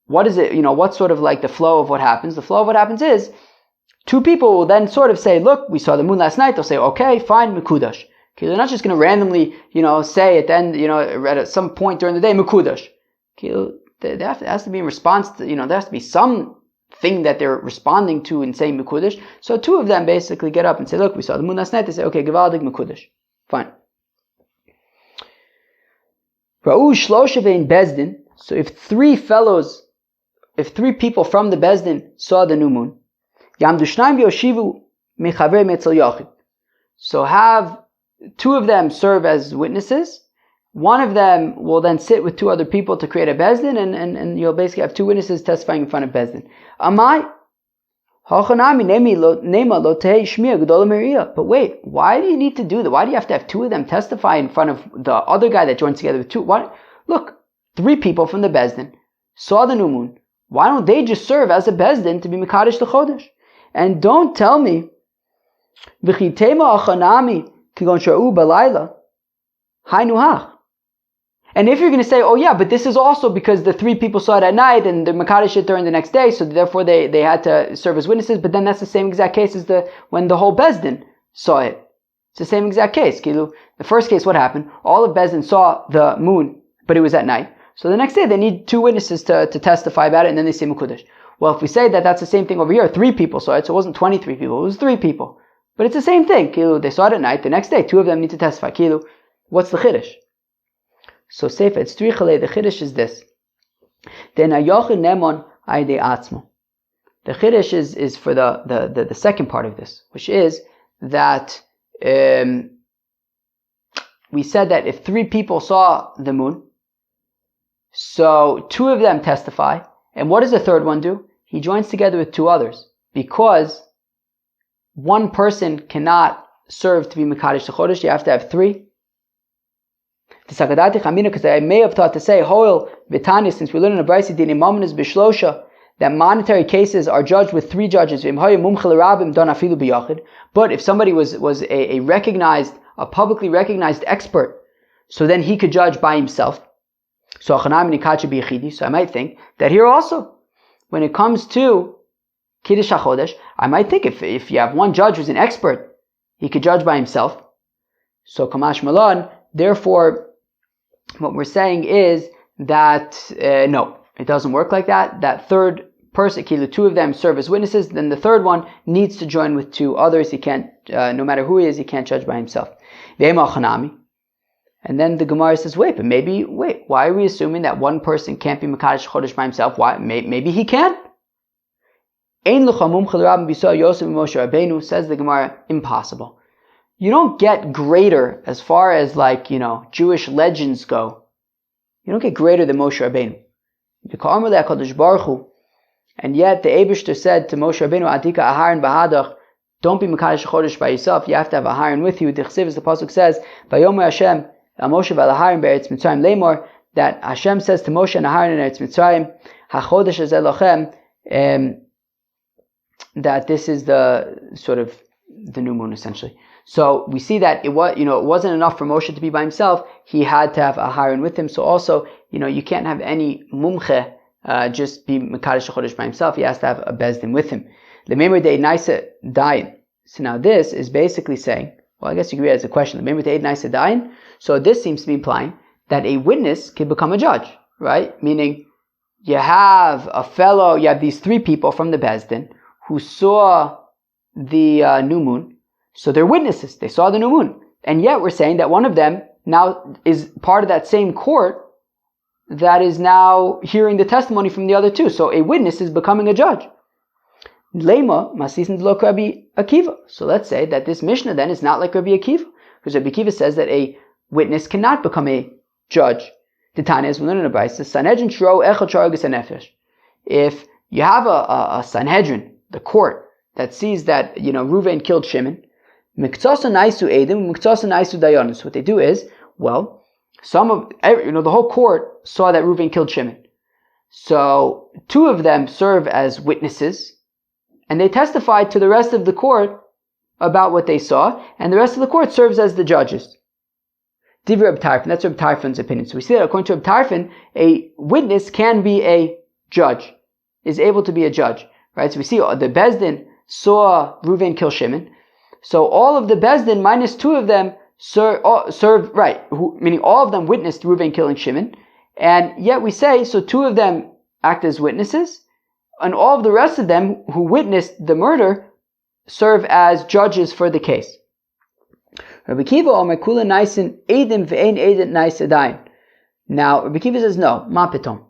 What is it, what's sort of the flow of what happens? The flow of what happens is, two people will then sort of say, look, we saw the moon last night. They'll say, okay, fine, Mekudash. Okay, they're not just going to randomly, say at the end, at some point during the day, Mekudash. Okay, there has to be in response to, there has to be some thing that they're responding to and saying Mekudash. So two of them basically get up and say, look, we saw the moon last night. They say, okay, Givaldig Mekudash. Fine. Ra'u Shlosha vein Bezdin. So if three people from the Bezdin saw the new moon, Yamdu Shnayim Yoshivu Mechaver Metzel Yochid. So have two of them serve as witnesses. One of them will then sit with two other people to create a Bezdin, and you'll basically have two witnesses testifying in front of Bezdin. Amai, but wait, why do you need to do that? Why do you have to have two of them testify in front of the other guy that joins together with two? What? Look, three people from the Bezdin saw the new moon. Why don't they just serve as a Bezdin to be Mekadesh the Chodesh? And don't tell me, and if you're going to say, oh yeah, but this is also because the three people saw it at night and the Mekadesh it during the next day, so therefore they had to serve as witnesses, but then that's the same exact case as when the whole Bezdin saw it. It's the same exact case. The first case, what happened? All of Bezdin saw the moon, but it was at night. So the next day they need two witnesses to testify about it, and then they say Mekudesh. Well, if we say that that's the same thing over here, three people saw it, so it wasn't 23 people, it was three people. But it's the same thing. They saw it at night, the next day two of them need to testify. What's the Chiddush? So Sefer Tzrichale, the Chiddush is this. The Chiddush is for the second part of this, which is that we said that if three people saw the moon, so two of them testify, and what does the third one do? He joins together with two others, because one person cannot serve to be Mekadesh the Chodesh, you have to have three. Because I may have thought to say, Hoil Vitani, since we learn in the Braysi Din Imam is Bishlosha, that monetary cases are judged with three judges. But if somebody was a publicly recognized expert, so then he could judge by himself. So I might think that here also, when it comes to Kiddush HaChodesh, I might think if you have one judge who's an expert, he could judge by himself. So Kamash Malan, therefore, what we're saying is that, no, it doesn't work like that. That third person, the two of them serve as witnesses, then the third one needs to join with two others. He can't, no matter who he is, he can't judge by himself. And then the Gemara says, wait, why are we assuming that one person can't be Mekadesh Chodesh by himself? Why? Maybe he can. Says the Gemara, impossible. You don't get greater as far as Jewish legends go. You don't get greater than Moshe Rabbeinu. And yet the Eibishter said to Moshe Rabbeinu, Atika Aharon Bahadach, don't be Mekadesh Chodesh by yourself, you have to have Aharon with you. The Chsiv, as the Pasuk says, Vayomer Hashem, Moshe v'Aharon be'eretz Mitzrayim lemor, that Hashem says to Moshe and Aharon in Eretz Mitzrayim, HaChodesh hazeh lochem, that this is the sort of the new moon essentially. So we see that it wasn't enough for Moshe to be by himself. He had to have Aharon with him. So also, you can't have any mumche just be Mekadesh Chodesh by himself. He has to have a Bezdin with him. Lememor de Naisa Dain. So now this is basically saying, well, I guess you could read it as a question. Lememor de Naisa Dain. So this seems to be implying that a witness can become a judge, right? Meaning, you have these three people from the Bezdin who saw the new moon. So they're witnesses. They saw the new moon. And yet we're saying that one of them now is part of that same court that is now hearing the testimony from the other two. So a witness is becoming a judge. Lema masisin lo Rabbi Akiva. So let's say that this Mishnah then is not like Rabbi Akiva, because Rabbi Akiva says that a witness cannot become a judge. The Tanya is we learn in a brayso, Sanhedrin shro echad sharagus hanefesh. If you have a Sanhedrin, the court that sees that Reuven killed Shimon, miktsasa naisu edim, miktsasa naisu dayanus. What they do is, well, the whole court saw that Reuven killed Shimon. So two of them serve as witnesses, and they testified to the rest of the court about what they saw, and the rest of the court serves as the judges. Divrei Reb Tarfon, that's Reb Tarfon's opinion. So we see that according to Reb Tarfon, a witness can be a judge, is able to be a judge, right? So we see the Bezdin saw Reuven kill Shimon, so all of the Bezdin minus two of them served, right, meaning all of them witnessed Reuven killing Shimon, and yet we say, so two of them act as witnesses, and all of the rest of them who witnessed the murder serve as judges for the case. Rabbi Kiva Omer Kula Naisin Edim Ve'ein Edim Nais Adain. Now Rabbi Kiva says no, Ma Pitom.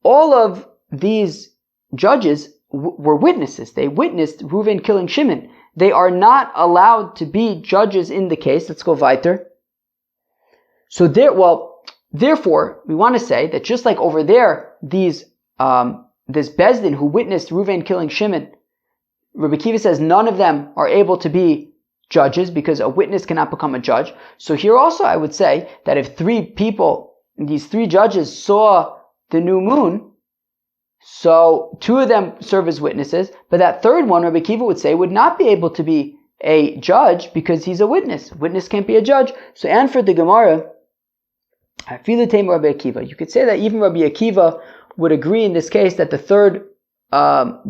All of these judges were witnesses. They witnessed Reuven killing Shimon. They are not allowed to be judges in the case. Let's go weiter. So therefore, we want to say that just like over there, this Bezdin who witnessed Reuven killing Shimon, Rabbi Kiva says none of them are able to be judges because a witness cannot become a judge. So here also I would say that if these three judges saw the new moon, so two of them serve as witnesses, but that third one, Rabbi Kiva would say, would not be able to be a judge because he's a witness. Witness can't be a judge. So, and for the Gemara, Rabbi Akiva, you could say that even Rabbi Akiva would agree in this case that the third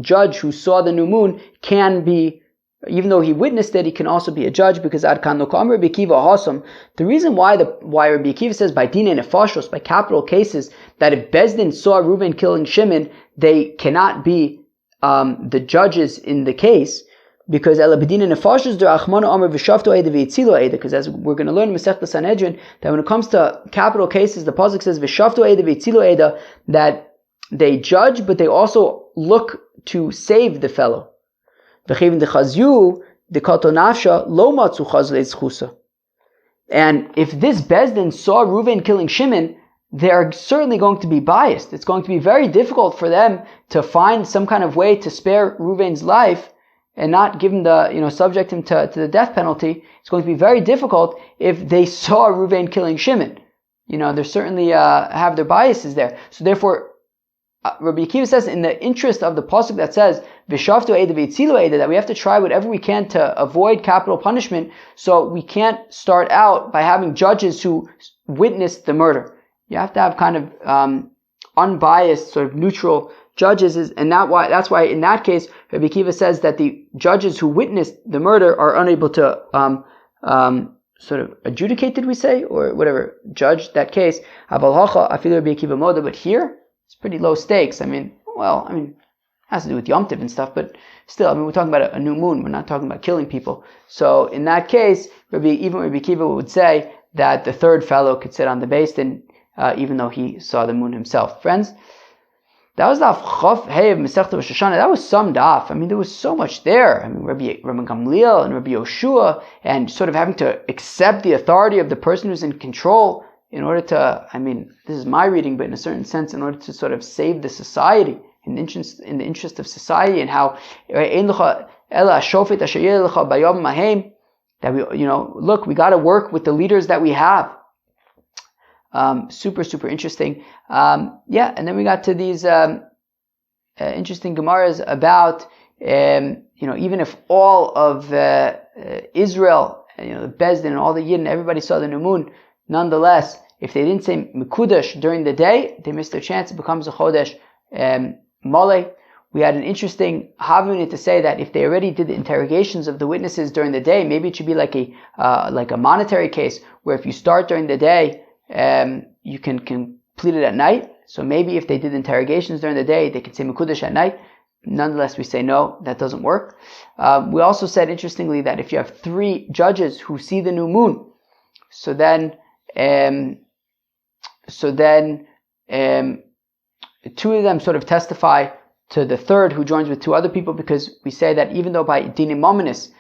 judge who saw the new moon can be, even though he witnessed it, he can also be a judge because Adkan lo ka'amar Rabbi Akiva hasam. The reason why Rabbi Akiva says by dina nefashos, by capital cases, that if Bezdin saw Reuven killing Shimon, they cannot be the judges in the case, because ela b'dina nefashos derachmanu amar v'shavto eda v'yitzilo eda, because as we're going to learn in Masechta Sanhedrin, that when it comes to capital cases, the pasuk says v'shavto eda v'yitzilo eda, that they judge, but they also look to save the fellow. And if this Bezdin saw Reuven killing Shimon, they are certainly going to be biased. It's going to be very difficult for them to find some kind of way to spare Reuven's life and not give him subject him to the death penalty. It's going to be very difficult if they saw Reuven killing Shimon. They certainly have their biases there. So therefore, Rabbi Akiva says, in the interest of the pasuk that says "V'shavtu eda v'yitzilu eda," that we have to try whatever we can to avoid capital punishment. So we can't start out by having judges who witnessed the murder. You have to have kind of unbiased, sort of neutral judges, and that's why in that case Rabbi Akiva says that the judges who witnessed the murder are unable to sort of adjudicate, did we say, or whatever, judge that case. But here, it's pretty low stakes. It has to do with Yom Tov and stuff, but still, we're talking about a new moon. We're not talking about killing people. So in that case, Rabbi Akiva would say that the third fellow could sit on the beis din, even though he saw the moon himself. Friends, that was daf Chof Hey of Masechta Rosh Hashanah. That was some daf. There was so much there. Rabbi Gamliel and Rabbi Yoshua, and sort of having to accept the authority of the person who's in control in order to, this is my reading, but in a certain sense, in order to sort of save the society, in the interest of society, and how that we got to work with the leaders that we have. Super, super interesting. And then we got to these interesting Gemaras about, even if all of Israel, the Bezdin and all the Yidden, everybody saw the new moon. Nonetheless, if they didn't say Mekudesh during the day, they missed their chance. It becomes a Chodesh Mole. We had an interesting Havunit to say that if they already did the interrogations of the witnesses during the day, maybe it should be like a monetary case where if you start during the day, you can complete it at night. So maybe if they did interrogations during the day, they could say Mekudesh at night. Nonetheless, we say no, that doesn't work. We also said, interestingly, that if you have 3 judges who see the new moon, so then 2 of them sort of testify to the 3rd who joins with 2 other people, because we say that even though by dinim mominus,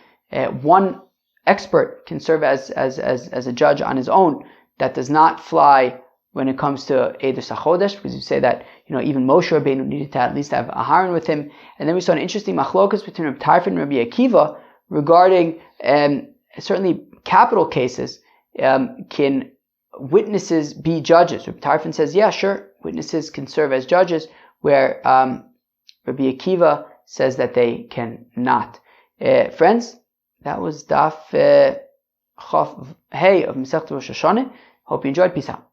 1 expert can serve as a judge on his own, that does not fly when it comes to Eidos HaChodesh, because you say that, even Moshe Rabbeinu needed to at least have Aharon with him. And then we saw an interesting machlokas between Rabbi Tarfon and Rabbi Akiva regarding certainly capital cases. Can witnesses be judges? Rabbi Tarfon says, yeah, sure, witnesses can serve as judges, where Rabbi Akiva says that they cannot. Friends, that was Daf Chaf Hey of Masechet Rosh Hashanah. Hope you enjoyed. Peace out.